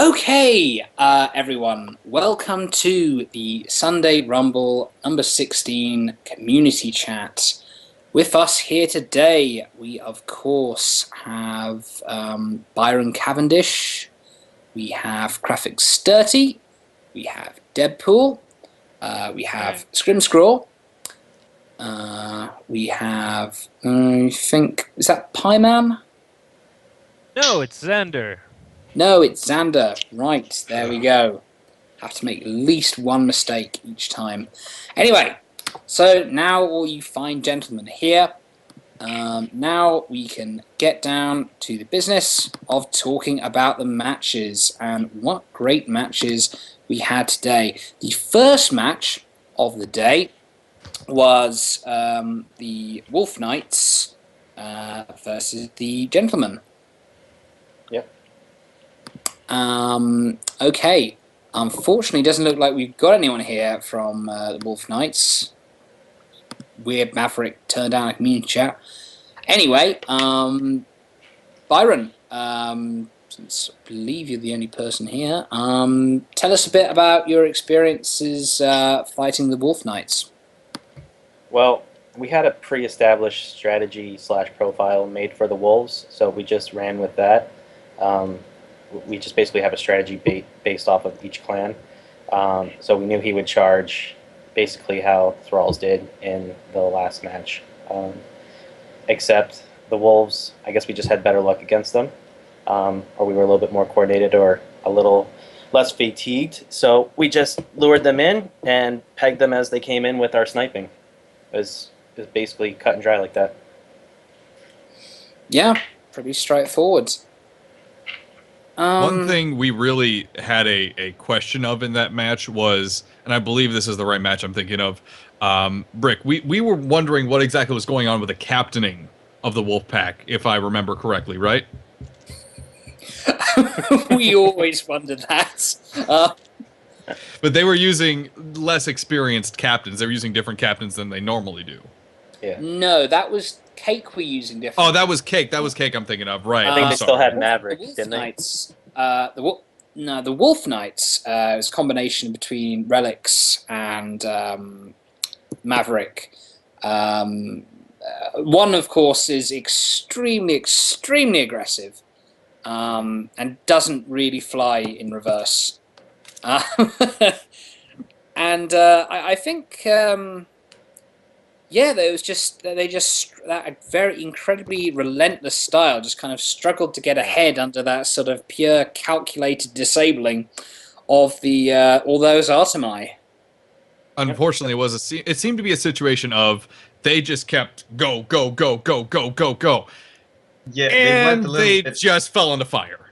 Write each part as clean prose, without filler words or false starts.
Okay, everyone, welcome to the Sunday Rumble number 16 community chat. With us here today, we of course have Byron Cavendish, we have Graphic Sturty, we have Deadpool, we have Scrimscrawl, we have, I think, is that Pieman? No, it's Xander. No, it's Xander. Right, there we go. Have to make at least one mistake each time. Anyway, so now all you fine gentlemen are here. Now we can get down to the business of talking about the matches and what great matches we had today. The first match of the day was the Wolf Knights versus the Gentlemen. Yep. Okay. Unfortunately, it doesn't look like we've got anyone here from the Wolf Knights. Weird Maverick turned down a community chat. Anyway, Byron, since I believe you're the only person here, tell us a bit about your experiences fighting the Wolf Knights. Well, we had a pre-established strategy / profile made for the Wolves, so we just ran with that. We just basically have a strategy based off of each clan. So we knew he would charge basically how Thralls did in the last match. Except the Wolves, I guess we just had better luck against them. Or we were a little bit more coordinated or a little less fatigued. So we just lured them in and pegged them as they came in with our sniping. It was basically cut and dry like that. Yeah, pretty straightforward. One thing we really had a question of in that match was, and I believe this is the right match I'm thinking of, Brick, we were wondering what exactly was going on with the captaining of the Wolf Pack, if I remember correctly, right? We always wondered that. But they were using less experienced captains. They were using different captains than they normally do. Yeah. No, that was Cake we're using different. Oh, that was Cake. That was Cake I'm thinking of. Right. I think I'm they sorry. still had Maverick, the Wolf didn't they? Knights. The Wolf Knights was a combination between Relics and Maverick. One, of course, is extremely aggressive and doesn't really fly in reverse. And I think, yeah, there was just that very incredibly relentless style just kind of struggled to get ahead under that sort of pure calculated disabling of the all those Artemai. Unfortunately, it seemed to be a situation of they just kept go. Yeah, And went a they little bit, just fell into fire.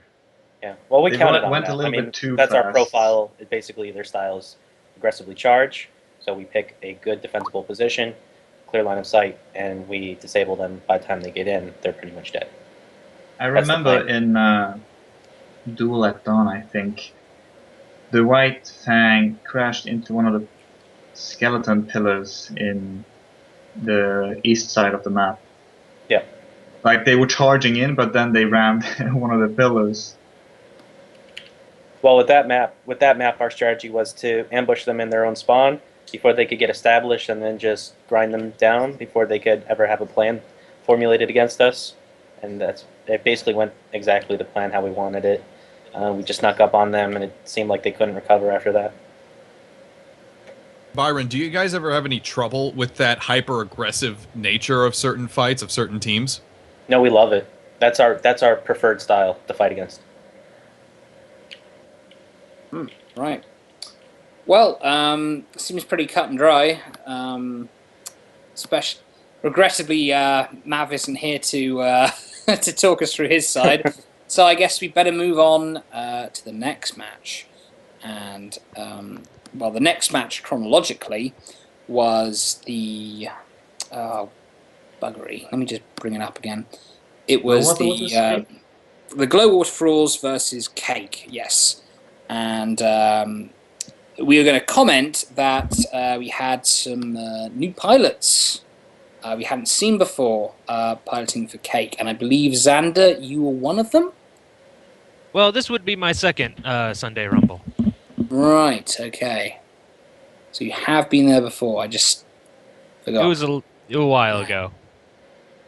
Yeah. Well, we They counted on went that. a little I mean, bit too that's our fast. profile. Basically, their style is aggressively charge. So we pick a good defensible position, clear line of sight, and we disable them. By the time they get in, they're pretty much dead. I That's the remember plan. in Duel at Dawn, I think, the White Fang crashed into one of the skeleton pillars in the east side of the map. Yeah. Like they were charging in, but then they rammed one of the pillars. Well, with that map, our strategy was to ambush them in their own spawn before they could get established, and then just grind them down before they could ever have a plan formulated against us. And it basically went exactly the plan how we wanted it. We just snuck up on them, and it seemed like they couldn't recover after that. Byron, do you guys ever have any trouble with that hyper-aggressive nature of certain fights, of certain teams? No, we love it. That's our preferred style to fight against. Right. Well, seems pretty cut and dry. Regrettably, Mav isn't here to to talk us through his side, so I guess we better move on to the next match. And well, the next match chronologically was the buggery. Let me just bring it up again. It was What was this? the Global Thralls versus Cake. Yes, and we were going to comment that we had some new pilots we hadn't seen before piloting for Cake, and I believe, Xander, you were one of them? Well, this would be my second Sunday Rumble. Right. Okay. So you have been there before. I just forgot. It was a while ago.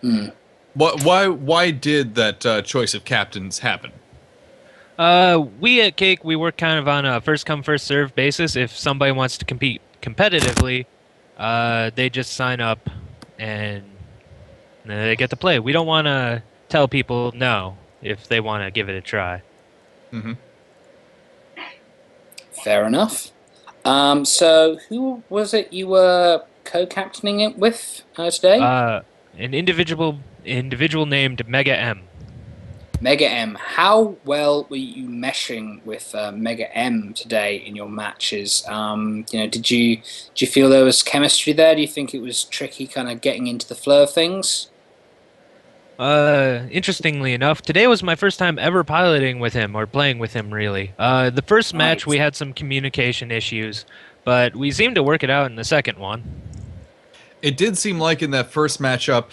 Hmm. Why did that choice of captains happen? We at Cake, we work kind of on a first come first serve basis. If somebody wants to compete competitively, they just sign up and then they get to play. We don't want to tell people no if they want to give it a try. Mm-hmm. Fair enough. So who was it you were co-captaining it with today? An individual named Mega M. Mega M. How well were you meshing with Mega M today in your matches? Did you feel there was chemistry there? Do you think it was tricky, kind of getting into the flow of things? Interestingly enough, today was my first time ever piloting with him or playing with him, really. The first match we had some communication issues, but we seemed to work it out in the second one. It did seem like in that first matchup,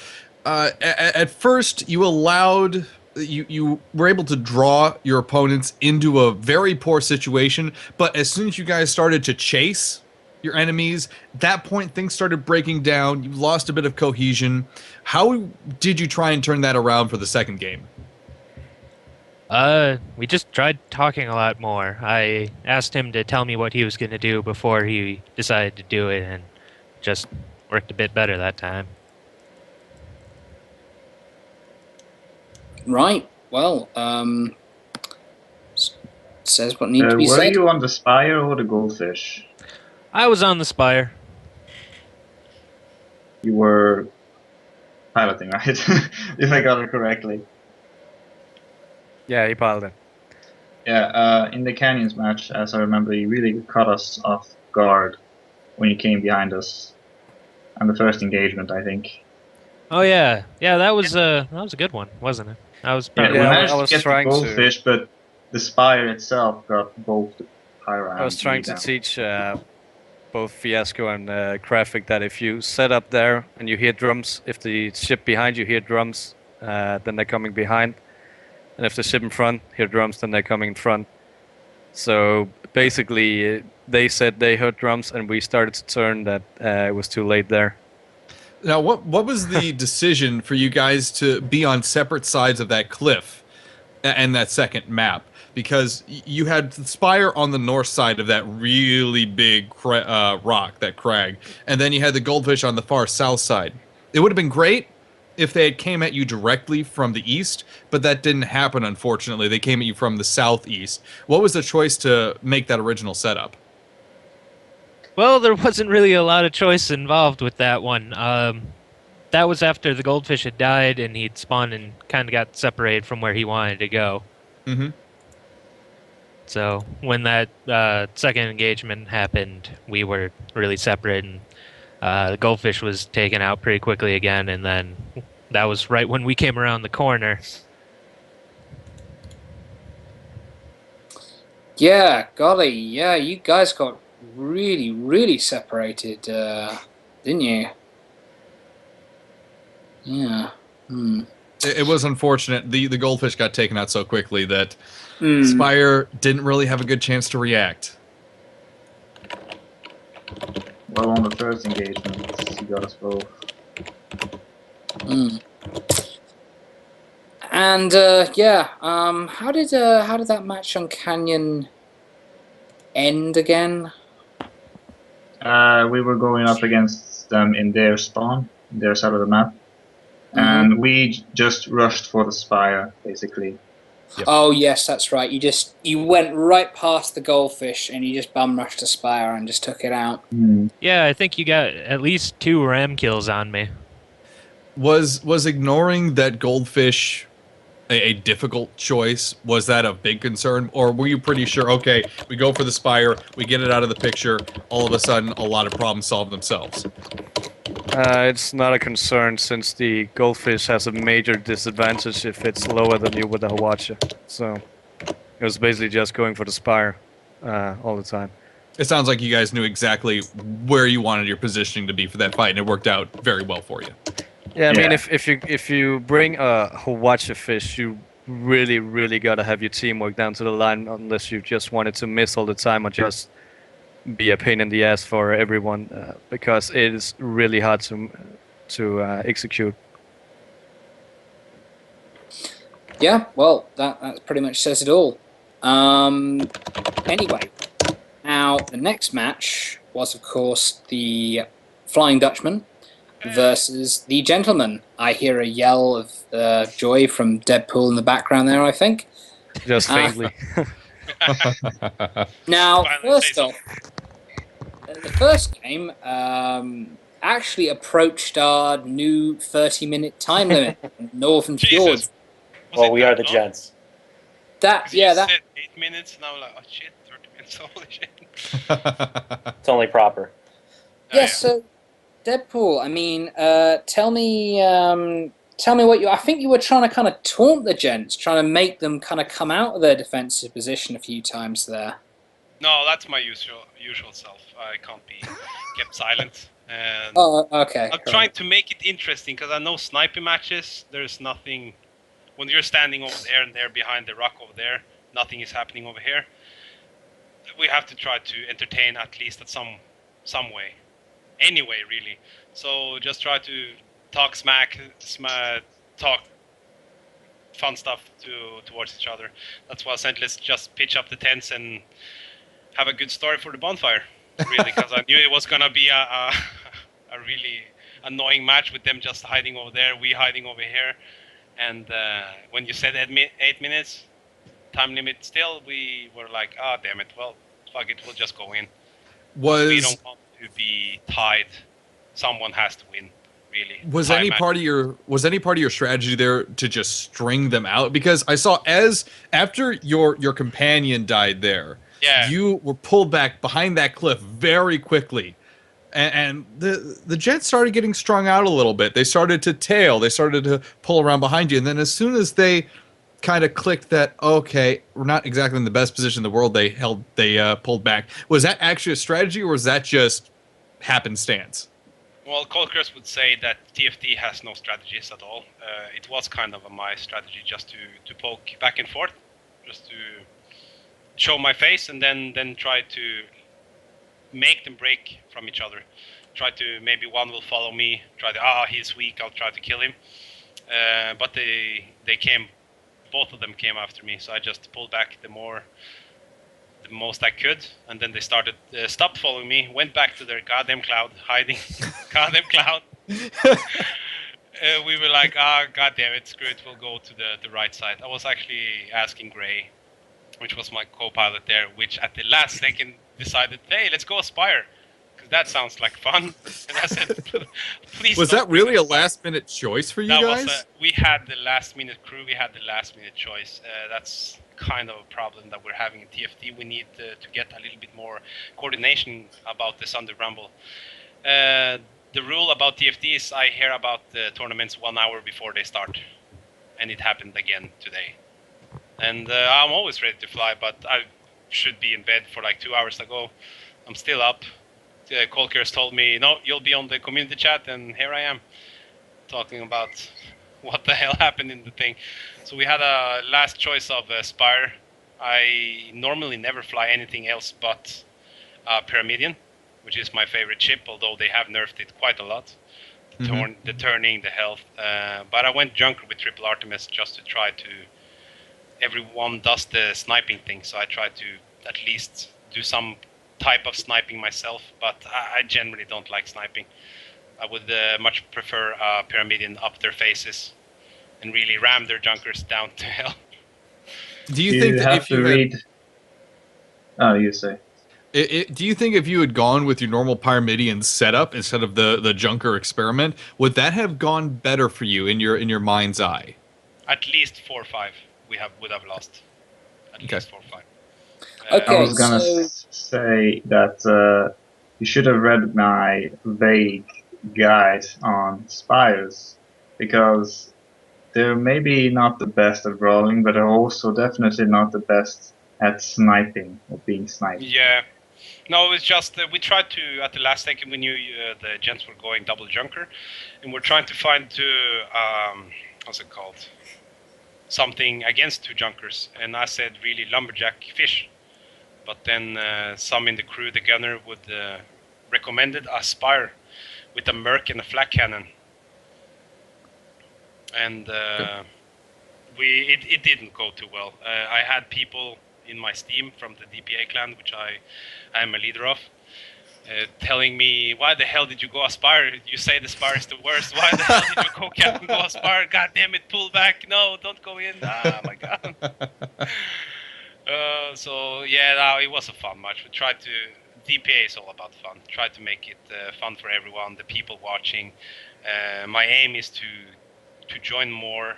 at first you allowed. You were able to draw your opponents into a very poor situation, but as soon as you guys started to chase your enemies, at that point things started breaking down. You lost a bit of cohesion. How did you try and turn that around for the second game? We just tried talking a lot more. I asked him to tell me what he was going to do before he decided to do it, and just worked a bit better that time. Right. Well, says what needs to be Were said. you on the Spire or the Goldfish? I was on the Spire. You were piloting, right? If I got it correctly. Yeah, he piloted. Yeah, in the Canyons match, as I remember, you really caught us off guard when you came behind us. And the first engagement, I think. Oh yeah, that was a good one, wasn't it? I was Yeah, proud we of I managed was to get the trying to- Goldfish, but the Spire itself got both the Pyro and I was trying to down. teach both Fiasco and Graphic that if you set up there and you hear drums, if the ship behind you hear drums, then they're coming behind. And if the ship in front hear drums, then they're coming in front. So basically, they said they heard drums, and we started to turn that it was too late there. Now, what was the decision for you guys to be on separate sides of that cliff and that second map? Because you had the Spire on the north side of that really big rock, that crag, and then you had the Goldfish on the far south side. It would have been great if they had came at you directly from the east, but that didn't happen, unfortunately. They came at you from the southeast. What was the choice to make that original setup? Well, there wasn't really a lot of choice involved with that one. That was after the Goldfish had died and he'd spawned and kind of got separated from where he wanted to go. Mm-hmm. So when that second engagement happened, we were really separate, and the Goldfish was taken out pretty quickly again, and then that was right when we came around the corner. Yeah, golly, yeah, you guys got really, really separated, didn't you? Yeah. Hmm. It was unfortunate. The Goldfish got taken out so quickly that Hmm. Spire didn't really have a good chance to react. Well, on the first engagement, he got us both. Hmm. And how did that match on Canyon end again? We were going up against them in their spawn, their side of the map. And we just rushed for the Spire, basically. Yep. Oh yes, that's right. You went right past the Goldfish and you just bum rushed the Spire and just took it out. Yeah, I think you got at least 2 ram kills on me. Was ignoring that Goldfish a difficult choice? Was that a big concern? Or were you pretty sure, okay, we go for the Spire, we get it out of the picture, all of a sudden a lot of problems solve themselves? It's not a concern since the Goldfish has a major disadvantage if it's lower than you with the Hawacha. So it was basically just going for the Spire all the time. It sounds like you guys knew exactly where you wanted your positioning to be for that fight, and it worked out very well for you. Yeah, I mean, Yeah. if you bring a Hawacha fish, you really, really gotta have your teamwork down to the line, unless you just wanted to miss all the time or just be a pain in the ass for everyone, because it is really hard to execute. Yeah, well, that pretty much says it all. Anyway, now the next match was, of course, the Flying Dutchman versus the Gentleman. I hear a yell of joy from Deadpool in the background there, I think. Just faintly. Now, Finally first say off, the first game actually approached our new 30-minute time limit in Northern Jesus. Fjords. Was Well, it we that are the long? gents. That, 'Cause yeah, you that said 8 minutes, and I'm like, oh shit, 30 minutes, holy shit. It's only proper. Oh, yeah. So Deadpool, I mean, tell me what you. I think you were trying to kind of taunt the gents, trying to make them kind of come out of their defensive position a few times there. No, that's my usual self. I can't be kept silent. And Oh, okay. I'm trying to make it interesting because I know sniping matches. There's nothing when you're standing over there and they're behind the rock over there. Nothing is happening over here. We have to try to entertain at least at some way, anyway, really. So just try to talk smack, talk fun stuff towards each other. That's why I said let's just pitch up the tents and have a good story for the bonfire, really, because I knew it was gonna be a really annoying match with them just hiding over there, we hiding over here, and when you said 8 minutes time limit, still we were like, ah, damn it, well, fuck it, we'll just go in. We don't want to be tied. Someone has to win, really. Was Tie any match. part of your strategy there to just string them out? Because I saw after your companion died there, Yeah. you were pulled back behind that cliff very quickly, and the Jets started getting strung out a little bit. They started to tail. They started to pull around behind you, and then as soon as they kind of clicked that, okay, we're not exactly in the best position in the world, they pulled back. Was that actually a strategy, or was that just happenstance? Well, Colchris would say that TFT has no strategies at all. It was kind of my strategy just to poke back and forth, just to show my face, and then try to make them break from each other. Try to, maybe one will follow me, try to, he's weak, I'll try to kill him. But they came, both of them came after me, so I just pulled back the most I could, and then they stopped following me, went back to their goddamn cloud, hiding. Goddamn cloud. We were like, god damn it, screw it, we'll go to the right side. I was actually asking Gray, which was my co-pilot there, which at the last second decided, hey, let's go Aspire, because that sounds like fun. And I said, please. Was don't that really a Aspire. last-minute choice for you That guys? was we had the last-minute crew, we had the last-minute choice. That's kind of a problem that we're having in TFT. We need to get a little bit more coordination about the Sunday Rumble. The rule about TFT is I hear about the tournaments 1 hour before they start, and it happened again today. And I'm always ready to fly, but I should be in bed for like 2 hours ago. I'm still up. Colkers told me, no, you'll be on the community chat, and here I am talking about what the hell happened in the thing. So we had a last choice of Spire. I normally never fly anything else but Pyramidion, which is my favorite ship, although they have nerfed it quite a lot. The turning, the health. But I went Junker with Triple Artemis just to try to... Everyone does the sniping thing, so I try to at least do some type of sniping myself, but I generally don't like sniping. I would much prefer Pyramidion up their faces and really ram their Junkers down to hell. Do you think that have if to you read? Oh, you say. do you think if you had gone with your normal Pyramidion setup instead of the Junker experiment, would that have gone better for you in your mind's eye? At least 4 or 5 would have lost. At Okay. least 4 or 5. Okay. I was gonna so- say that you should have read my vague guide on Spires, because they're maybe not the best at rolling, but they're also definitely not the best at sniping or being sniped. Yeah. No, it's just we tried to, at the last second, we knew the gents were going double Junker, and we're trying to find what's it called? something against two junkers, and I said really lumberjack fish. But then some in the crew, the gunner, would recommended a spire with a Merc and a flak cannon, and it didn't go too well. I had people in my Steam from the DPA clan, which I am a leader of, telling me, why the hell did you go Aspire? You say the Spire is the worst. Why the hell did you go Captain go Aspire? God damn it, pull back. No, don't go in. Ah, my God. So, yeah, no, it was a fun match. We tried to... DPA is all about fun. Try to make it fun for everyone, the people watching. My aim is to join more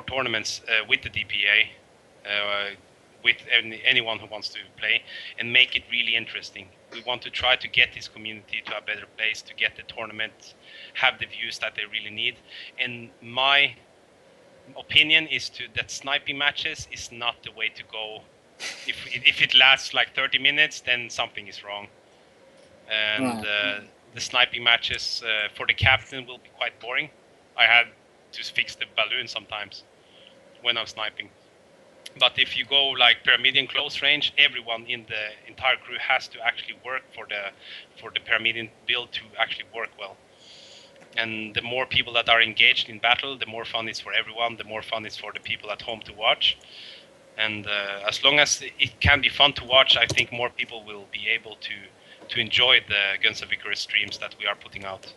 tournaments with the DPA, with anyone who wants to play, and make it really interesting. We want to try to get this community to a better place, to get the tournament, have the views that they really need. And my opinion is that sniping matches is not the way to go. If it lasts like 30 minutes, then something is wrong. And the sniping matches for the captain will be quite boring. I had to fix the balloon sometimes when I'm sniping. But if you go like Pyramidion close range, everyone in the entire crew has to actually work for the Pyramidion build to actually work well. And the more people that are engaged in battle, the more fun it's for everyone, the more fun it's for the people at home to watch. And as long as it can be fun to watch, I think more people will be able to enjoy the Guns of Icarus streams that we are putting out.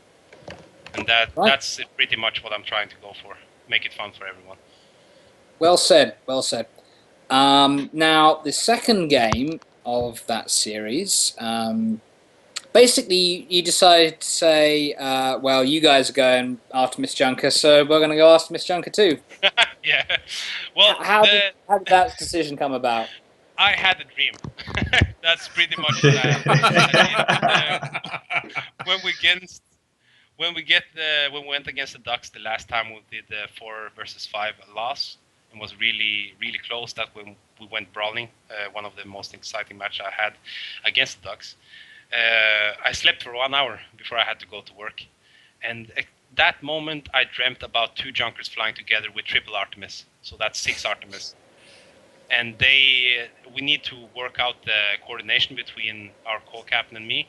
And that's pretty much what I'm trying to go for. Make it fun for everyone. Well said, well said. Now, the second game of that series, basically you decided to say, well, you guys are going Artemis Junker, so we're going to go Artemis Junker too. Yeah. Well, how did that decision come about? I had a dream. That's pretty much what I did. When we went against the Ducks the last time, we did the 4 versus 5 loss. It was really, really close. That when we went brawling, one of the most exciting matches I had against the Ducks. I slept for 1 hour before I had to go to work, and at that moment I dreamt about 2 junkers flying together with triple Artemis. So that's 6 Artemis, and we need to work out the coordination between our co-captain and me,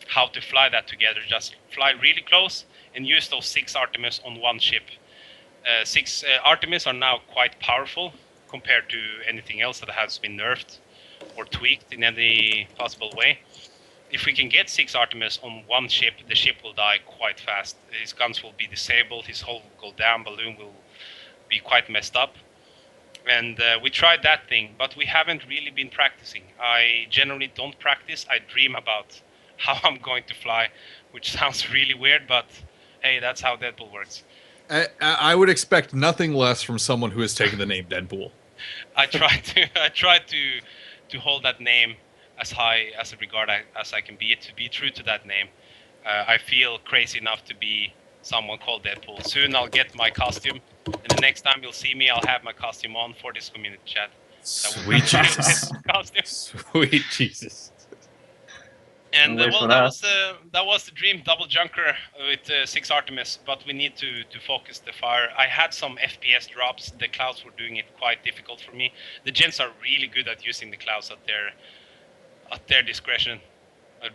how to fly that together. Just fly really close and use those 6 Artemis on one ship. 6 Artemis are now quite powerful compared to anything else that has been nerfed or tweaked in any possible way. If we can get 6 Artemis on one ship, the ship will die quite fast. His guns will be disabled, his hull will go down, balloon will be quite messed up. And we tried that thing, but we haven't really been practicing. I generally don't practice. I dream about how I'm going to fly, which sounds really weird, but hey, that's how Deadpool works. I would expect nothing less from someone who has taken the name Deadpool. I try to hold that name as high as a regard as I can be, to be true to that name. I feel crazy enough to be someone called Deadpool. Soon I'll get my costume, and the next time you'll see me, I'll have my costume on for this community chat. Sweet Jesus. Sweet Jesus. And well, that was the dream, double junker with 6 Artemis, but we need to focus the fire. I had some FPS drops. The clouds were doing it quite difficult for me. The gens are really good at using the clouds at their discretion,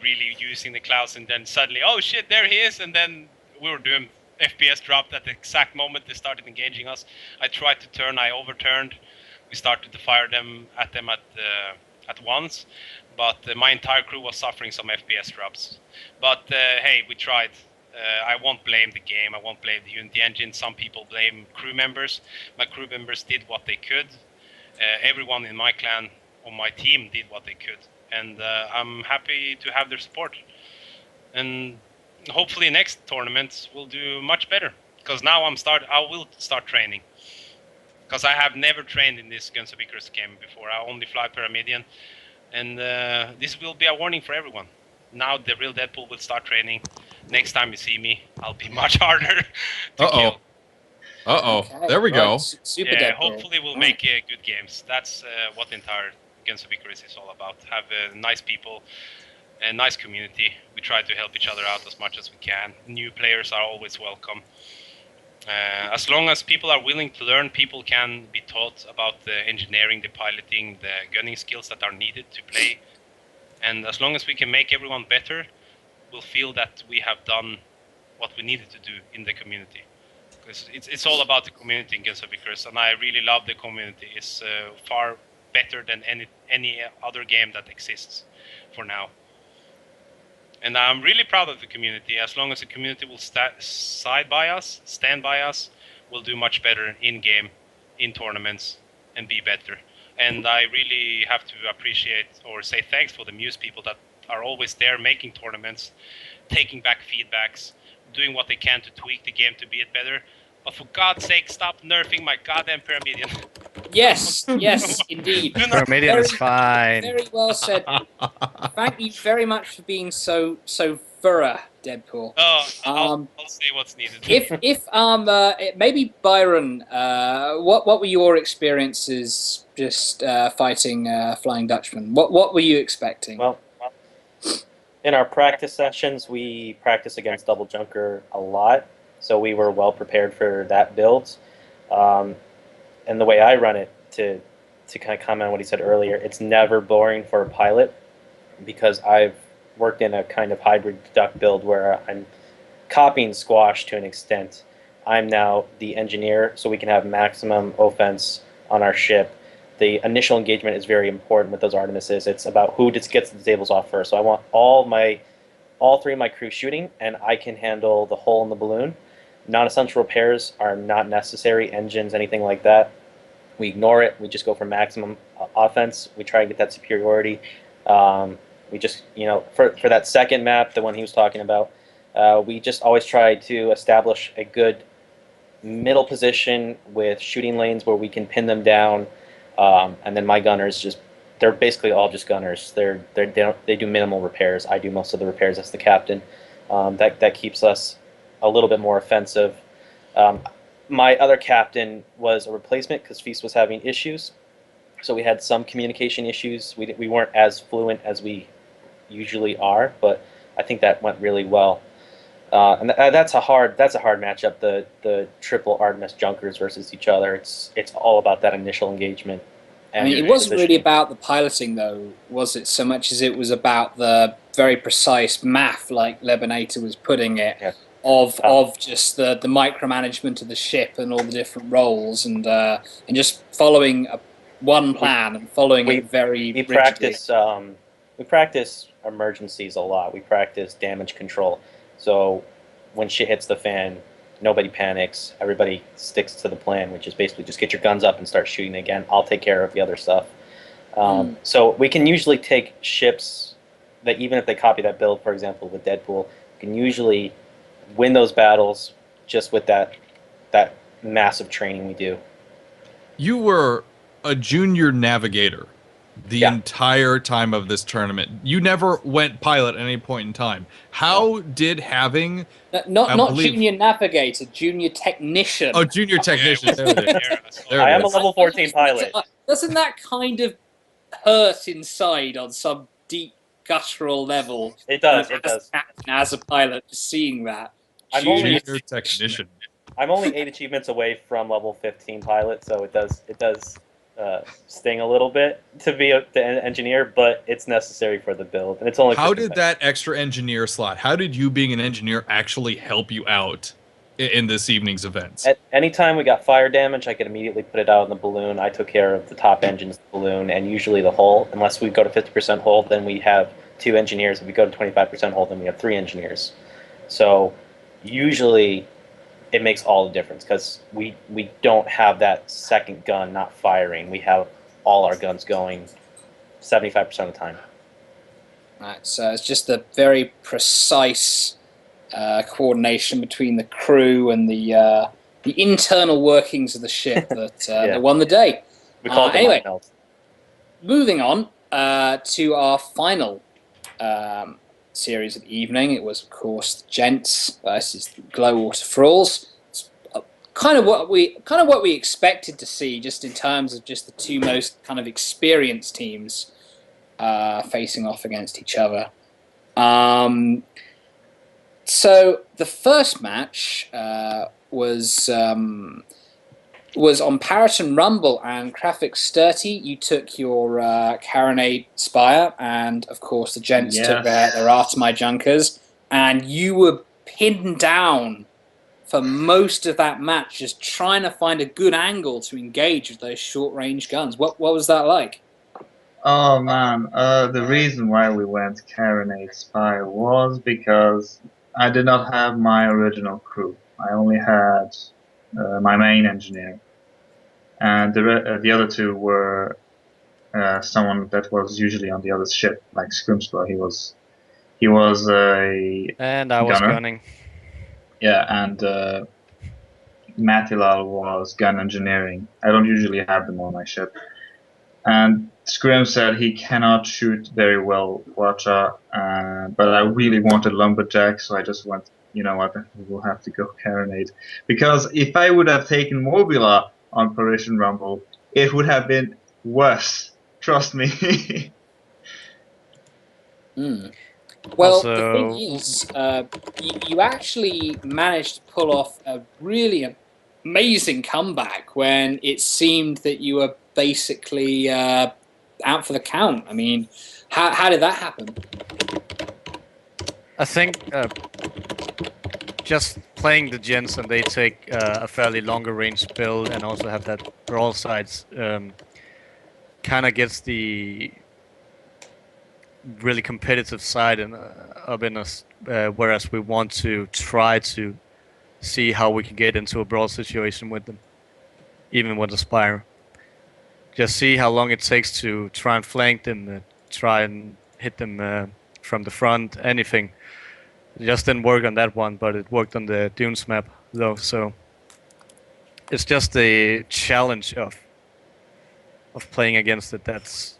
really using the clouds, and then suddenly, oh shit, there he is, and then we were doing FPS dropped at the exact moment they started engaging us. I tried to turn, I overturned. We started to fire at them at once. But my entire crew was suffering some FPS drops. But hey, we tried. I won't blame the game. I won't blame the Unity engine. Some people blame crew members. My crew members did what they could. Everyone in my clan, on my team, did what they could. And I'm happy to have their support. And hopefully next tournament we'll do much better. Because now I will start training. Because I have never trained in this Guns of Icarus game before. I only fly Pyramidion. And this will be a warning for everyone. Now the real Deadpool will start training. Next time you see me, I'll be much harder to kill. Okay. There we go. Super yeah, Deadpool. hopefully we'll make good games. That's what the entire Guns of Icarus is all about. Have nice people, a nice community. We try to help each other out as much as we can. New players are always welcome. As long as people are willing to learn, people can be taught about the engineering, the piloting, the gunning skills that are needed to play. And as long as we can make everyone better, we'll feel that we have done what we needed to do in the community. Because it's all about the community in Guns of Icarus, and I really love the community. It's far better than any other game that exists for now. And I'm really proud of the community. As long as the community will stand by us, we'll do much better in game, in tournaments, and be better. And I really have to appreciate or say thanks for the Muse people that are always there making tournaments, taking back feedbacks, doing what they can to tweak the game to be it better. But for God's sake, stop nerfing my goddamn Pyramidion. Yes, yes, indeed. Pyramidion is fine. Very well said. Thank you very much for being so thorough, Deadpool. Oh, I'll say what's needed. If maybe Byron, what were your experiences just fighting Flying Dutchman? What were you expecting? Well, in our practice sessions, we practice against Double Junker a lot, so we were well prepared for that build. And the way I run it, to kind of comment on what he said earlier, it's never boring for a pilot because I've worked in a kind of hybrid duck build where I'm copying Squash to an extent. I'm now the engineer, so we can have maximum offense on our ship. The initial engagement is very important with those Artemises. It's about who just gets the tables off first. So I want all three of my crew shooting, and I can handle the hole in the balloon. Non-essential repairs are not necessary, engines, anything like that. We ignore it. We just go for maximum offense. We try and get that superiority. We just, for that second map, the one he was talking about, we just always try to establish a good middle position with shooting lanes where we can pin them down. And then my gunners they're basically all just gunners. They do minimal repairs. I do most of the repairs as the captain. That keeps us a little bit more offensive. My other captain was a replacement because Feast was having issues. So we had some communication issues. We weren't as fluent as we usually are, but I think that went really well. And that's a hard matchup. The triple Artemis Junkers versus each other. It's all about that initial engagement. I mean, it wasn't really about the piloting, though, was it? So much as it was about the very precise math, like Lebanata was putting it, yeah. of just the micromanagement of the ship and all the different roles, and just following one plan and following it very rigidly. We practice emergencies a lot. We practice damage control. So when shit hits the fan, nobody panics. Everybody sticks to the plan, which is basically just get your guns up and start shooting again. I'll take care of the other stuff. So we can usually take ships that, even if they copy that build, for example, with Deadpool, we can usually win those battles just with that massive training we do. You were a junior navigator the entire time of this tournament. You never went pilot at any point in time. How did having not junior navigator, junior technician? Oh, junior technician. I am a level 14 pilot. Doesn't that kind of hurt inside on some deep guttural level? It does. It does. As a pilot, just seeing that. I'm only junior technician. I'm only 8 achievements away from level 15 pilot, so it does sting a little bit to be the engineer, but it's necessary for the build, and it's only. How did that extra engineer slot? How did you, being an engineer, actually help you out in this evening's events? At any time we got fire damage, I could immediately put it out in the balloon. I took care of the top engines, the balloon, and usually the hull. Unless we go to 50% hull, then we have 2 engineers. If we go to 25% hull, then we have 3 engineers. So usually it makes all the difference because we don't have that second gun not firing. We have all our guns going 75% of the time. Right, so it's just the very precise coordination between the crew and the internal workings of the ship that won the day. We call it anyway, moving on to our final series of the evening. It was, of course, the Gents versus the Glowwater Thralls. It's kind of what we expected to see, just in terms of just the two most kind of experienced teams facing off against each other. So the first match was on Paraton Rumble, and Graphic Sturdy, you took your Carronade Spire, and of course the gents took their Artemide Junkers, and you were pinned down for most of that match, just trying to find a good angle to engage with those short-range guns. What was that like? Oh man, the reason why we went Carronade Spire was because I did not have my original crew. I only had my main engineer, and the other two were someone that was usually on the other ship, like Scrimspaw. He was a And I was gunner. gunning. Yeah, and Matilal was gun engineering. I don't usually have them on my ship. And Scrim said he cannot shoot very well Watcha, but I really wanted Lumberjack, so I just went, you know what, we'll have to go Carronade. Because if I would have taken Mobula on Parisian Rumble, it would have been worse. Trust me. Well, Also- the thing is, you actually managed to pull off a really amazing comeback when it seemed that you were basically out for the count. I mean, how did that happen? I think just playing the gens and they take a fairly longer range build and also have that broadsides kind of gets the really competitive side up in us, whereas we want to try to see how we can get into a brawl situation with them, even with the Spire. Just see how long it takes to try and flank them, try and hit them from the front, anything. It just didn't work on that one, but it worked on the Dunes map, though, so it's just the challenge of playing against it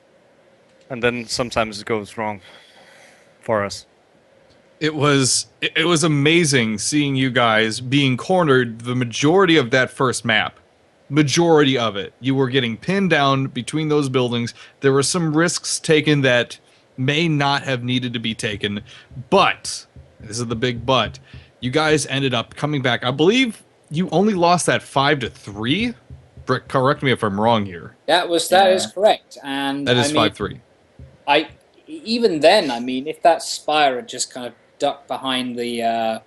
and then sometimes it goes wrong for us. It was amazing seeing you guys being cornered the majority of that first map. Majority of it. You were getting pinned down between those buildings. There were some risks taken that may not have needed to be taken, but this is the big but. You guys ended up coming back. I believe you only lost that 5-3. Brick, correct me if I'm wrong here. That is correct, and That is I mean, 5-3. Even then, I mean, if that Spire had just kind of ducked behind the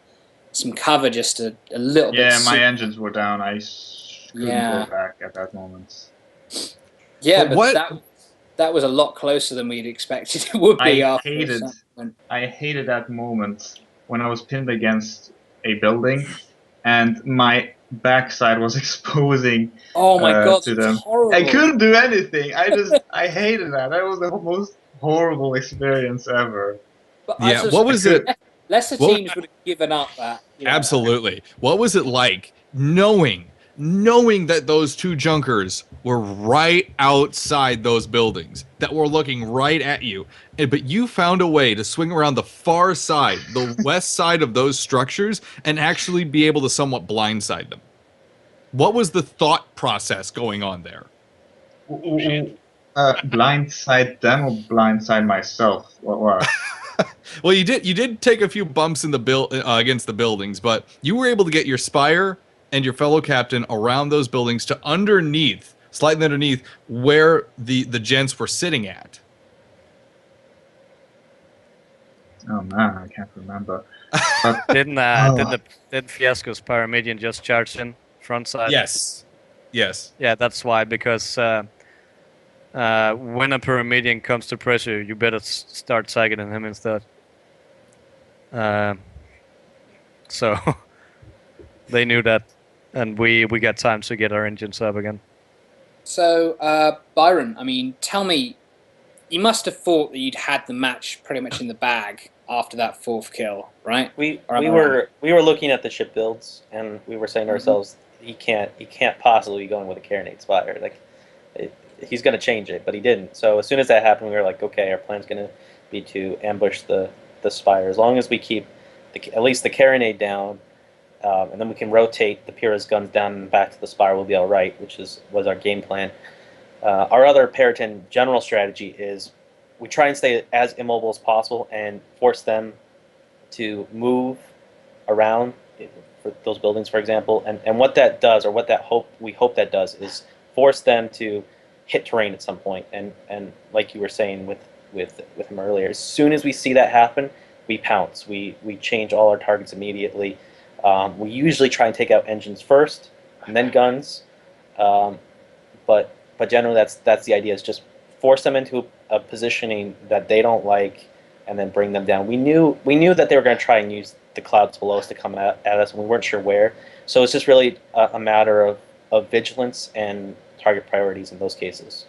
some cover just a little bit. Yeah, my sooner. engines were down. I couldn't go back at that moment. Yeah, But but what- that was a lot closer than we'd expected it would be. I After hated- some point. I hated that moment when I was pinned against a building and my backside was exposing Oh my god, to it's them. horrible. I couldn't do anything. I hated that. That was the most horrible experience ever. But I Yeah, just- what was it? Lesser What- teams would have given up that. you know. Absolutely. What was it like knowing that those two junkers were right outside those buildings, that were looking right at you, but you found a way to swing around the far side, the west side of those structures, and actually be able to somewhat blindside them? What was the thought process going on there? Blindside them or blindside myself? What? Well, you did take a few bumps in the against the buildings, but you were able to get your Spire and your fellow captain around those buildings to slightly underneath where the gents were sitting at. Oh man, I can't remember. Didn't Fiasco's Paramedian just charge in front side? Yes. Yeah, that's why, because when a Paramedian comes to pressure, you better start targeting him instead. So they knew that, and we got time to get our engines up again. So, Byron, I mean, tell me, you must have thought that you'd had the match pretty much in the bag after that fourth kill, right? We Or am I were looking at the ship builds, and we were saying to ourselves, he can't possibly be going with a Carronade Spire. Like, he's going to change it, but he didn't. So as soon as that happened, we were like, okay, our plan's going to be to ambush the Spire. As long as we keep at least the Carronade down, and then we can rotate the Pyrrha's guns down and back to the Spire, we'll be all right, which was our game plan. Our other Paraton general strategy is we try and stay as immobile as possible and force them to move around for those buildings, for example. And what that does, or what we hope that does, is force them to hit terrain at some point. And like you were saying with him earlier, as soon as we see that happen, we pounce. We change all our targets immediately. We usually try and take out engines first, and then guns. But generally, that's the idea: is just force them into a positioning that they don't like, and then bring them down. We knew that they were going to try and use the clouds below us to come at us, and we weren't sure where. So it's just really a matter of vigilance and target priorities in those cases.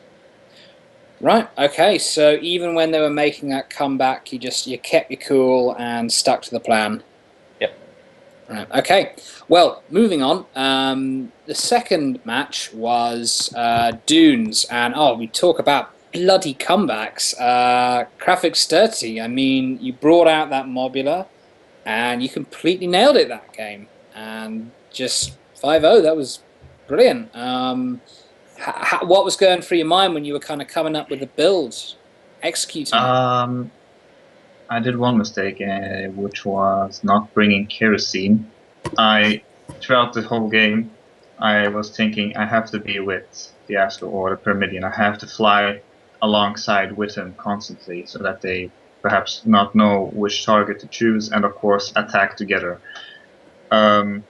Right. Okay. So even when they were making that comeback, you kept your cool and stuck to the plan. Yep. Right. Okay. Well, moving on. The second match was Dunes, and we talk about bloody comebacks. Graphic Sturdy. I mean, you brought out that Mobula, and you completely nailed it that game, and just 5-0. That was brilliant. What was going through your mind when you were kind of coming up with the build, executing it? I did one mistake, which was not bringing kerosene. Throughout the whole game, I was thinking I have to be with Fiasco or the Pyramidion. I have to fly alongside with him constantly, so that they perhaps not know which target to choose, and of course attack together. At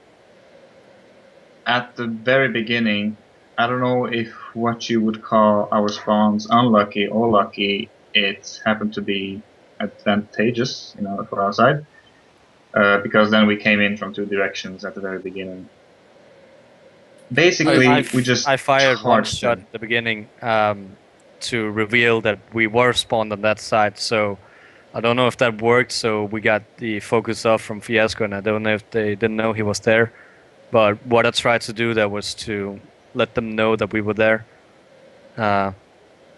the very beginning, I don't know if what you would call our spawns unlucky or lucky. It happened to be advantageous, for our side, because then we came in from two directions at the very beginning. Basically, I fired one shot at the beginning to reveal that we were spawned on that side. So I don't know if that worked. So we got the focus off from Fiasco, and I don't know if they didn't know he was there. But what I tried to do there was to let them know that we were there,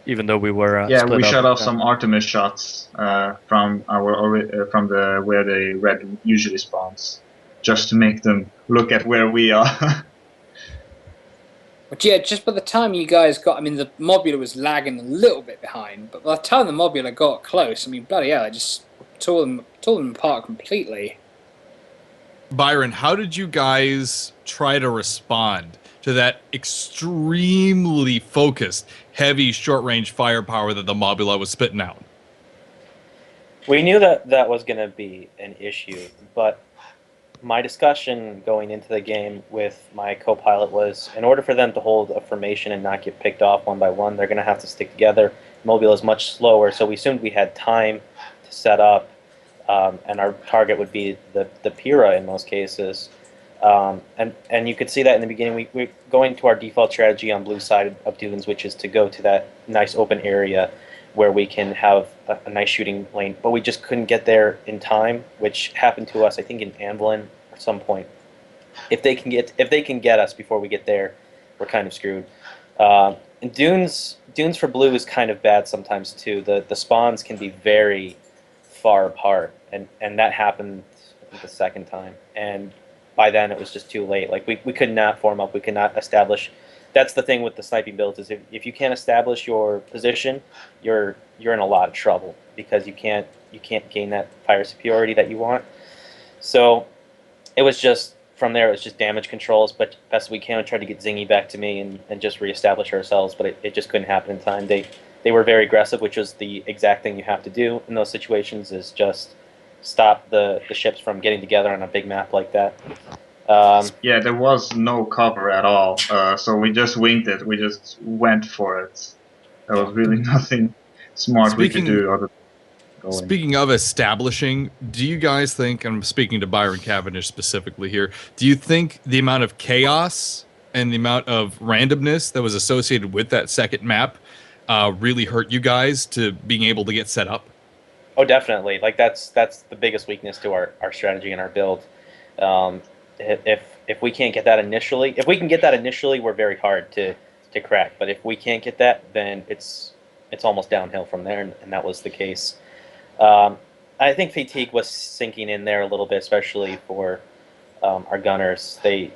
even though we were. We shut off some Artemis shots from where the red usually spawns, just to make them look at where we are. But yeah, just by the time you guys got, I mean, the Mobula was lagging a little bit behind, but by the time the Mobula got close, I mean, bloody hell, I just tore them apart completely. Byron, how did you guys try to respond to that extremely focused, heavy, short-range firepower that the Mobula was spitting out? We knew that was going to be an issue, but my discussion going into the game with my co-pilot was, in order for them to hold a formation and not get picked off one by one, they're going to have to stick together. Mobula is much slower, so we assumed we had time to set up, and our target would be the Pyrrha in most cases. And you could see that in the beginning. We're going to our default strategy on blue side of Dunes, which is to go to that nice open area where we can have a nice shooting lane, but we just couldn't get there in time, which happened to us, I think, in Anvilin at some point. If they can get us before we get there, we're kind of screwed. And Dunes for blue is kind of bad sometimes too. The spawns can be very far apart, and that happened, I think, the second time. And by then it was just too late. Like we could not form up. We could not establish. That's the thing with the sniping builds, is if you can't establish your position, you're in a lot of trouble, because you can't gain that fire superiority that you want. So it was just, from there, it was just damage controls, but best we can, we tried to get Zingy back to me and just reestablish ourselves, but it just couldn't happen in time. They were very aggressive, which was the exact thing you have to do in those situations, is just stop the ships from getting together on a big map like that. Yeah, there was no cover at all, so we just winged it. We just went for it. There was really nothing smart we could do other than going. Speaking of establishing, do you guys think, and I'm speaking to Byron Cavendish specifically here, do you think the amount of chaos and the amount of randomness that was associated with that second map really hurt you guys to being able to get set up? Oh, definitely. Like that's the biggest weakness to our strategy and our build. If we can't get that initially, if we can get that initially, we're very hard to crack. But if we can't get that, then it's almost downhill from there, and that was the case. I think fatigue was sinking in there a little bit, especially for our gunners. They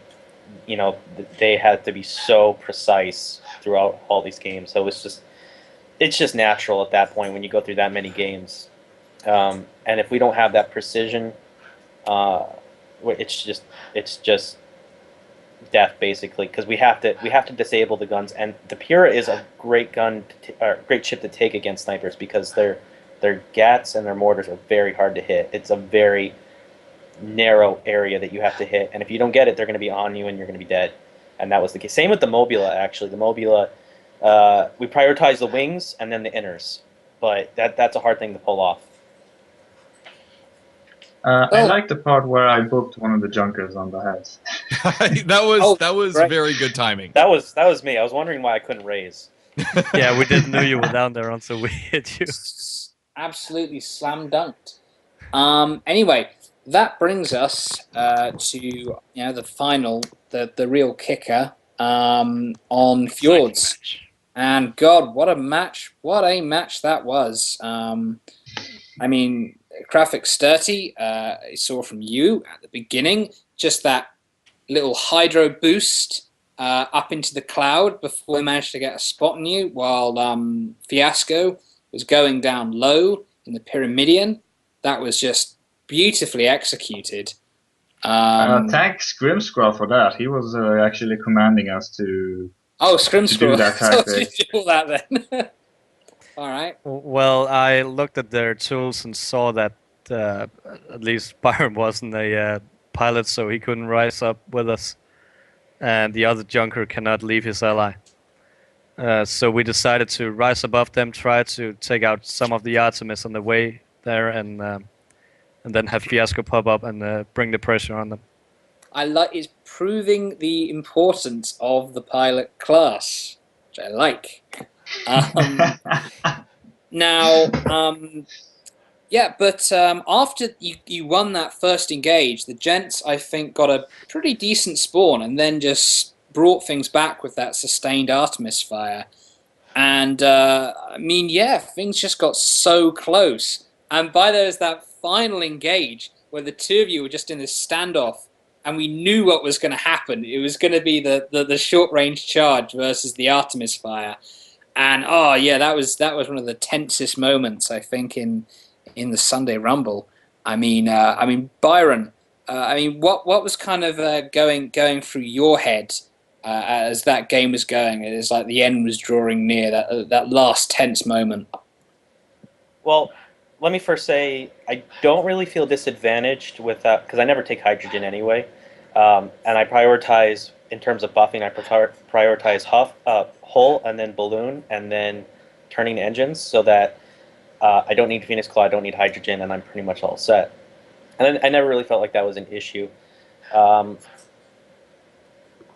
had to be so precise throughout all these games. So it's just natural at that point when you go through that many games. And if we don't have that precision, it's just death basically, because we have to disable the guns, and the Pura is a great great ship to take against snipers because their gats and their mortars are very hard to hit. It's a very narrow area that you have to hit, and if you don't get it, they're going to be on you and you're going to be dead. And that was the case. Same with the Mobula, actually. The Mobula, we prioritize the wings and then the inners, but that's a hard thing to pull off. I like the part where I booked one of the junkers on the heads. that was right. very good timing. That was me. I was wondering why I couldn't raise. Yeah, we didn't know you were down there, so we hit you. Absolutely slam dunked. Anyway, that brings us to the final, the real kicker on Fjords. And God, what a match! What a match that was. I mean, Graphic Sturty, I saw from you at the beginning, just that little hydro boost up into the cloud before we managed to get a spot on you, while Fiasco was going down low in the Pyramidion. That was just beautifully executed. Thanks Grimscroll for that. He was actually commanding us to. Oh, Scrimscroll. Do that tactic. Do that then. All right. Well, I looked at their tools and saw that at least Byron wasn't a pilot, so he couldn't rise up with us, and the other junker cannot leave his ally. So we decided to rise above them, try to take out some of the Artemis on the way there, and then have Fiasco pop up and bring the pressure on them. It's proving the importance of the pilot class, which I like. After you won that first engage, the gents, I think, got a pretty decent spawn and then just brought things back with that sustained Artemis fire. And, things just got so close. And by there's that final engage where the two of you were just in this standoff, and we knew what was going to happen. It was going to be the short-range charge versus the Artemis fire. And that was one of the tensest moments, I think, in the Sunday Rumble. Byron, what was kind of going through your head as that game was going? It was like the end was drawing near, that last tense moment. Well, let me first say I don't really feel disadvantaged with that because I never take hydrogen anyway, and I prioritize in terms of buffing. I prioritize hull and then balloon and then turning engines so that I don't need Phoenix Claw, I don't need hydrogen, and I'm pretty much all set. And I never really felt like that was an issue.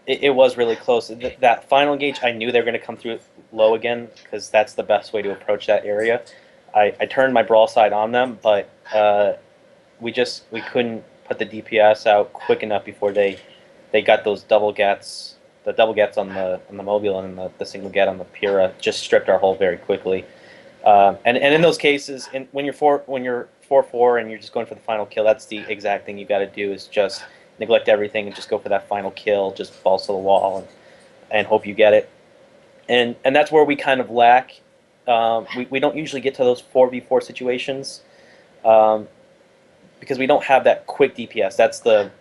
It was really close. That final engage, I knew they were going to come through low again because that's the best way to approach that area. I turned my brawl side on them, but we couldn't put the DPS out quick enough before they got those double gats. The double gats on the Mobile and the single gat on the Pura just stripped our hull very quickly. And in those cases, when you're 4-4 and you're just going for the final kill, that's the exact thing you got to do, is just neglect everything and just go for that final kill, just balls to the wall and hope you get it. And that's where we kind of lack. We don't usually get to those 4v4 situations because we don't have that quick DPS. That's the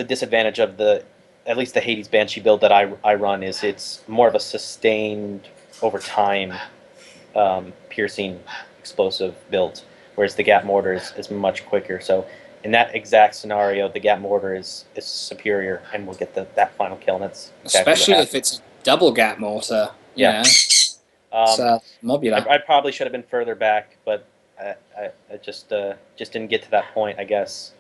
disadvantage of at least the Hades Banshee build that I run, is it's more of a sustained over time piercing explosive build, whereas the Gat Mortar is much quicker. So in that exact scenario, the Gat Mortar is superior, and we'll get that final kill. And that's exactly especially if it's double Gat Mortar. Yeah. Mobula. I probably should have been further back, but I just didn't get to that point, I guess.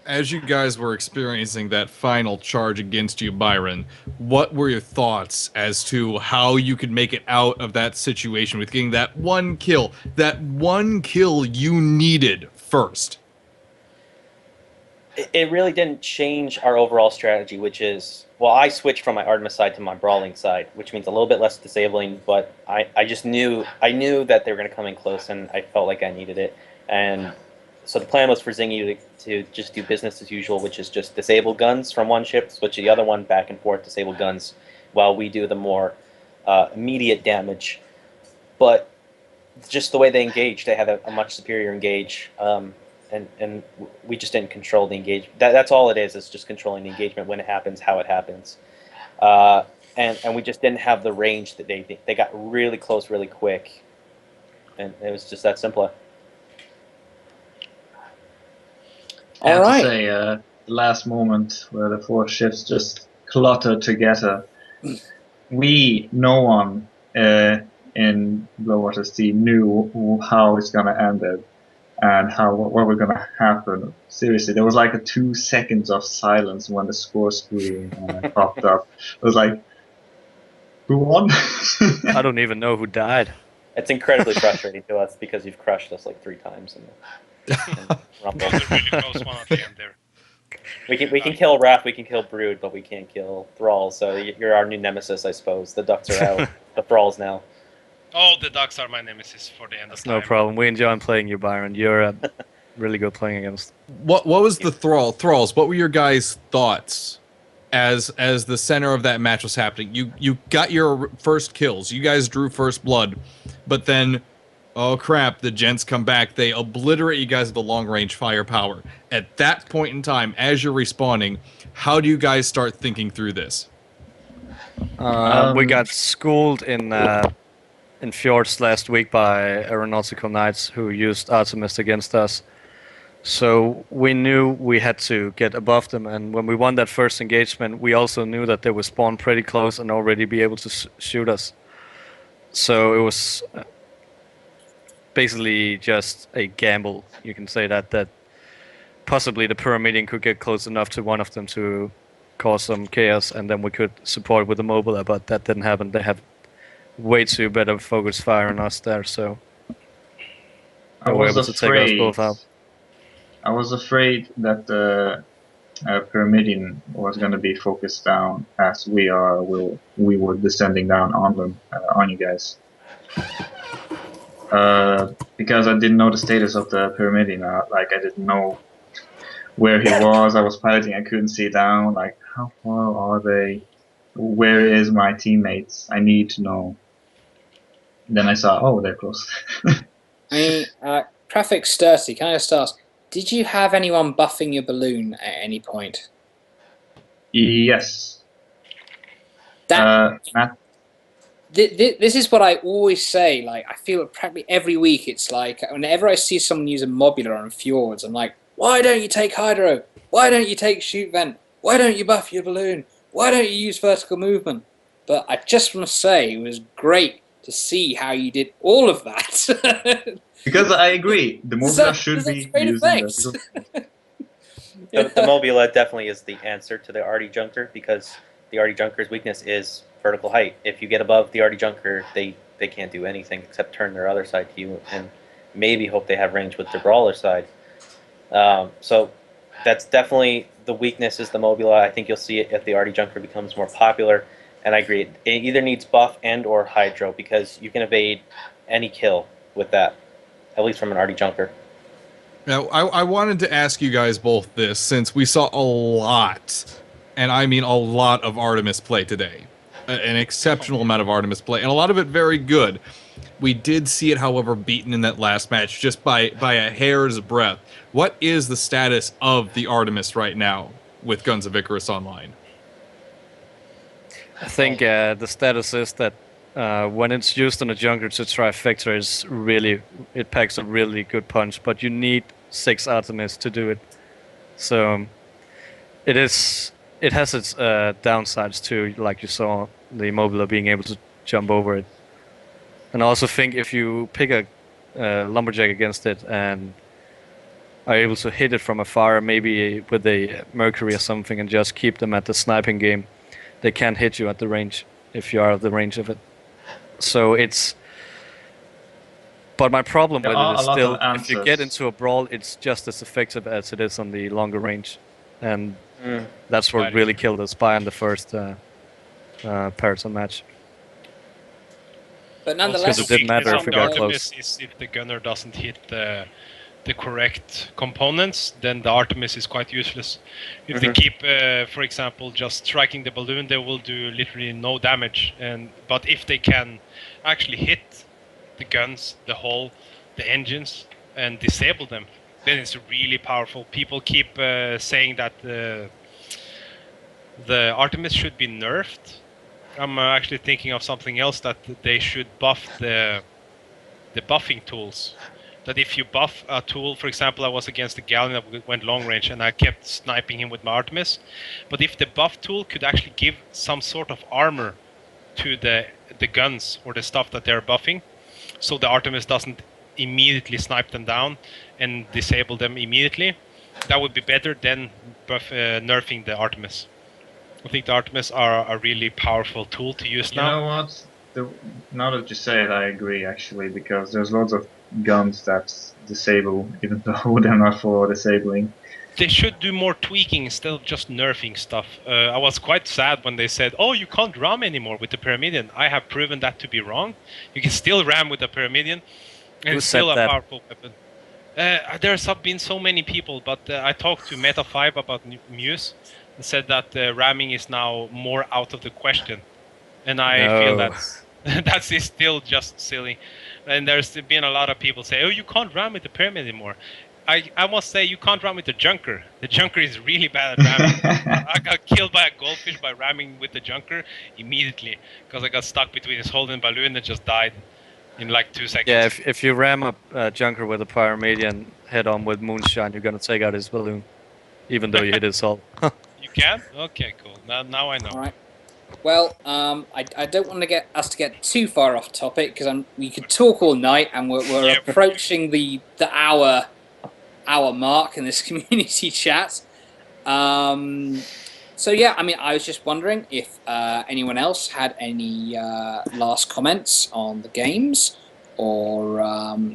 As you guys were experiencing that final charge against you, Byron, what were your thoughts as to how you could make it out of that situation with getting that one kill you needed first? It really didn't change our overall strategy, which is, well, I switched from my Artemis side to my Brawling side, which means a little bit less disabling, but I just knew that they were going to come in close, and I felt like I needed it. And so the plan was for Zingy to just do business as usual, which is just disable guns from one ship, switch to the other one, back and forth, disable guns, while we do the more immediate damage. But just the way they engaged, they had a much superior engage. And and we just didn't control the engagement. That's all it is. It's just controlling the engagement when it happens, how it happens, and we just didn't have the range that they got really close really quick, and it was just that simple. I have All to right. say, the last moment where the 4 ships just cluttered together, no one in Blowwater's team knew how it's gonna end it and what was gonna happen. Seriously, there was like a 2 seconds of silence when the score screen popped up. It was like, who won? I don't even know who died. It's incredibly frustrating to us because you've crushed us like 3 times in the Rumble. That was a really close one at the end there. We can kill Wrath, we can kill Brood, but we can't kill Thrall. So you're our new nemesis, I suppose. The Ducks are out. The Thralls now. Oh, the Ducks are my nemesis for the end That's of time. no problem. We enjoy playing you, Byron. You're really good playing against. What was the Thralls? What were your guys' thoughts as the center of that match was happening? You got your first kills. You guys drew first blood, but then, oh crap, the gents come back. They obliterate you guys with the long range firepower. At that point in time, as you're respawning, how do you guys start thinking through this? We got schooled in Fjords last week by Aeronautical Knights who used Artemis against us. So we knew we had to get above them, and when we won that first engagement, we also knew that they would spawn pretty close and already be able to shoot us. So it was basically just a gamble, you can say that possibly the Pyramidion could get close enough to one of them to cause some chaos, and then we could support with the mobile, but that didn't happen. They have way too better focus fire on us there, so I we were was able to take us both out. I was afraid that the Pyramidion was going to be focused down as we were descending down on them, on you guys. Because I didn't know the status of the Pyramidion. Like, I didn't know where he was. I was piloting, I couldn't see down. Like, how far are they? Where is my teammates? I need to know. Then I saw, oh, they're close. I mean, Traffic Stursty, can I just ask, did you have anyone buffing your balloon at any point? Yes. Matt? This is what I always say. Like, I feel practically every week. It's like whenever I see someone use a Mobula on Fjords, I'm like, why don't you take Hydro? Why don't you take Shoot Vent? Why don't you buff your balloon? Why don't you use vertical movement? But I just want to say it was great to see how you did all of that. Because I agree, the Mobula should be using effects. The Mobula definitely is the answer to the Artie Junker, because the Artie Junker's weakness is vertical height. If you get above the Artie Junker, they can't do anything except turn their other side to you and maybe hope they have range with their brawler side. So that's definitely the weakness is the Mobula. I think you'll see it if the Artie Junker becomes more popular. And I agree, it either needs buff and or Hydro, because you can evade any kill with that, at least from an Artie Junker. Now, I wanted to ask you guys both this, since we saw a lot, and I mean a lot of Artemis play today. An exceptional amount of Artemis play, and a lot of it very good. We did see it, however, beaten in that last match just by a hair's breadth. What is the status of the Artemis right now with Guns of Icarus Online? I think the status is that when it's used on a junker to trifecta, is really, it packs a really good punch, but you need 6 Artemis to do it. So it has its downsides too, like you saw the Mobula being able to jump over it. And I also think if you pick a Lumberjack against it and are able to hit it from afar, maybe with a Mercury or something, and just keep them at the sniping game, they can't hit you at the range if you are out of the range of it. So it's... But my problem with it is still, if you get into a brawl, it's just as effective as it is on the longer range. And that's what really killed us by in the first Paraton match. But nonetheless, it didn't matter if we got Artemis close. is if the gunner doesn't hit the correct components, then the Artemis is quite useless. If they keep, for example, just striking the balloon, they will do literally no damage. But if they can actually hit the guns, the hull, the engines, and disable them, then it's really powerful. People keep saying that the Artemis should be nerfed. I'm actually thinking of something else, that they should buff the buffing tools. That if you buff a tool, for example, I was against a Galleon that went long range and I kept sniping him with my Artemis. But if the buff tool could actually give some sort of armor to the guns or the stuff that they're buffing, so the Artemis doesn't immediately snipe them down and disable them immediately, that would be better than nerfing the Artemis. I think the Artemis are a really powerful tool to use now. You know what? Now that you say it, I agree actually, because there's lots of guns that disable, even though they're not for disabling. They should do more tweaking instead of just nerfing stuff. I was quite sad when they said, "Oh, you can't ram anymore with the Pyramidion." I have proven that to be wrong. You can still ram with the Pyramidion, and it's still a powerful weapon. There's been so many people, but I talked to Meta 5 about Muse, and said that ramming is now more out of the question, and I feel that is still just silly. And there's been a lot of people say, "Oh, you can't ram with the Pyramid anymore." I must say, you can't ram with the Junker. The Junker is really bad at ramming. I got killed by a goldfish by ramming with the Junker immediately, because I got stuck between his hull and balloon and just died in like 2 seconds. Yeah, if you ram a Junker with a Pyramidion head on with Moonshine, you're gonna take out his balloon, even though you hit his hull. You can? Okay, cool. Now I know. All right. Well, I don't want to get too far off topic, because we could talk all night, and we're approaching the hour mark in this community chat. So yeah, I mean, I was just wondering if anyone else had any last comments on the games, or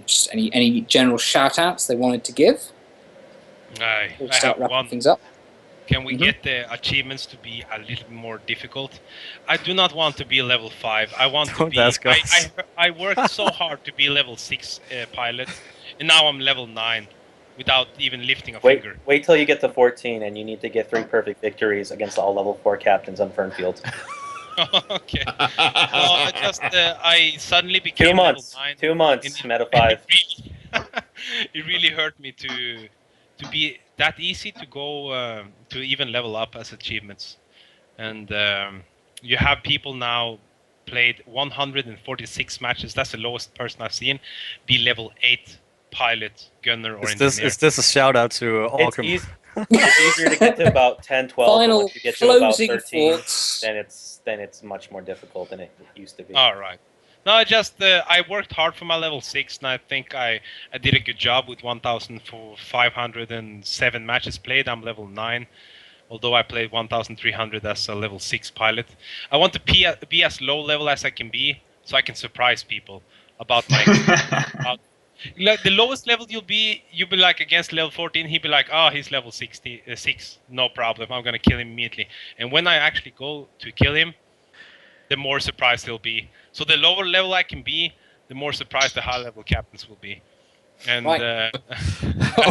just any general shout outs they wanted to give. I start have wrapping one. things up. Can we get the achievements to be a little more difficult? I do not want to be level 5. I want to be. I worked so hard to be level 6 pilot, and now I'm level 9 without even lifting a finger. Wait till you get to 14, and you need to get 3 perfect victories against all level 4 captains on Fernfield. Okay. Well, I suddenly became 2 months. level 9. 2 months. Meta 5. It really hurt me to be that easy to go to even level up as achievements, and you have people now played 146 matches. That's the lowest person I've seen. Be level 8 pilot, gunner, or engineer. Is this a shout out to Alchem? It's easier to get to about 10, 12. Final once you get to about 13, thoughts. then it's much more difficult than it used to be. All right. No, I worked hard for my level 6, and I think I did a good job with 1,507 matches played. I'm level 9, although I played 1,300 as a level 6 pilot. I want to be as low level as I can be, so I can surprise people about my like the lowest level you'll be like against level 14, he'll be like, "Oh, he's level 6, no problem, I'm gonna kill him immediately." And when I actually go to kill him, the more surprised he'll be. So the lower level I can be, the more surprised the high level captains will be. And Right.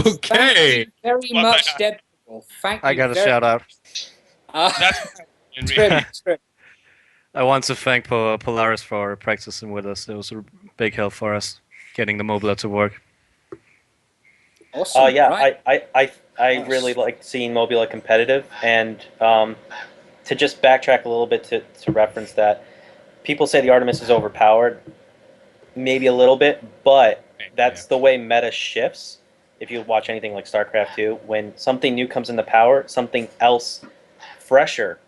Okay. Thank you very much, Deadpool. Thank you. I got a shout out. that's True. I want to thank Polaris for practicing with us. It was a big help for us getting the Mobula to work. Awesome. Yeah, right. I really like seeing Mobula competitive, and to just backtrack a little bit to reference that, people say the Artemis is overpowered, maybe a little bit, but that's the way meta shifts. If you watch anything like StarCraft 2, when something new comes into power, something else fresher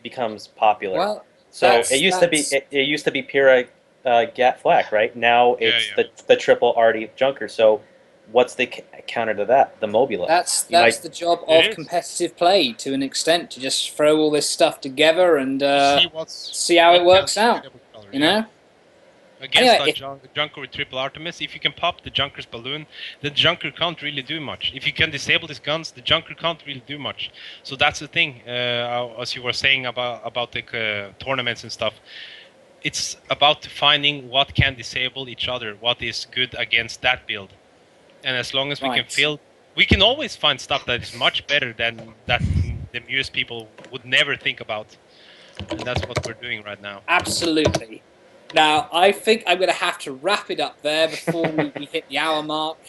becomes popular. Well, it used to be Pyrrha Gat Flak, right? Now it's the triple Artie Junker. So what's the counter to that? The Mobula. That's the job of competitive play, to an extent, to just throw all this stuff together and see how it works out. You know. Against the Junker with triple Artemis, if you can pop the Junker's balloon, the Junker can't really do much. If you can disable his guns, the Junker can't really do much. So that's the thing, as you were saying about the tournaments and stuff. It's about finding what can disable each other, what is good against that build. And as long as we can always find stuff that is much better than that the Muse people would never think about. And that's what we're doing right now. Absolutely. Now, I think I'm going to have to wrap it up there before we hit the hour mark.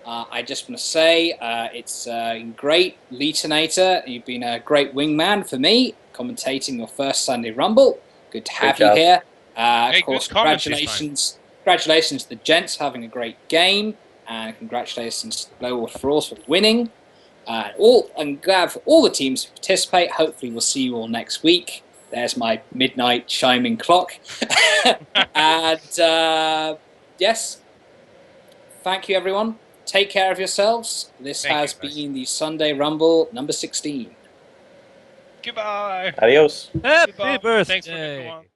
I just want to say it's great, Leetonator. You've been a great wingman for me, commentating your first Sunday Rumble. Good to have you job. here. Hey, Of course, good comments this time. congratulations to the gents for having a great game, and congratulations to Low Water Frost for winning. I'm glad for all the teams who participate. Hopefully, we'll see you all next week. There's my midnight chiming clock. And yes, thank you, everyone. Take care of yourselves. This Thank has you, guys. been the Sunday Rumble number 16. Goodbye. Adios. Happy Goodbye. birthday! Thanks for everyone.